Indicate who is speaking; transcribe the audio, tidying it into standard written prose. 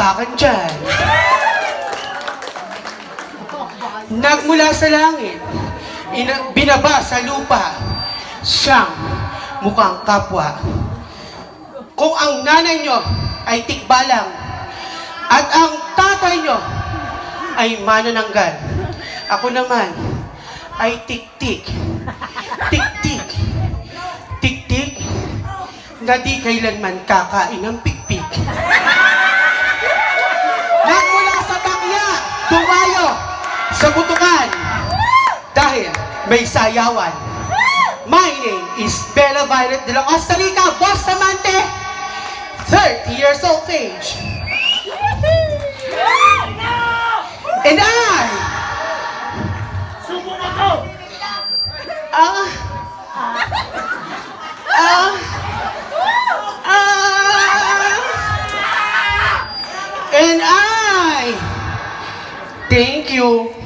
Speaker 1: palakpakan dyan. Nagmula sa langit, binaba sa lupa, siyang mukhang kapwa. Kung ang nanay nyo ay tikbalang at ang tatay nyo ay manananggal, ako naman ay tik-tik, tik-tik, tik-tik, na di kailanman kakain ng pikpik. Nagmula sa takya, tumayo sa kutukan dahil may sayawan. My name is Bella Violet de la Costa Rica, Bustamante, 30 years old age. And I...
Speaker 2: Subo mo to!
Speaker 1: And I... Thank you.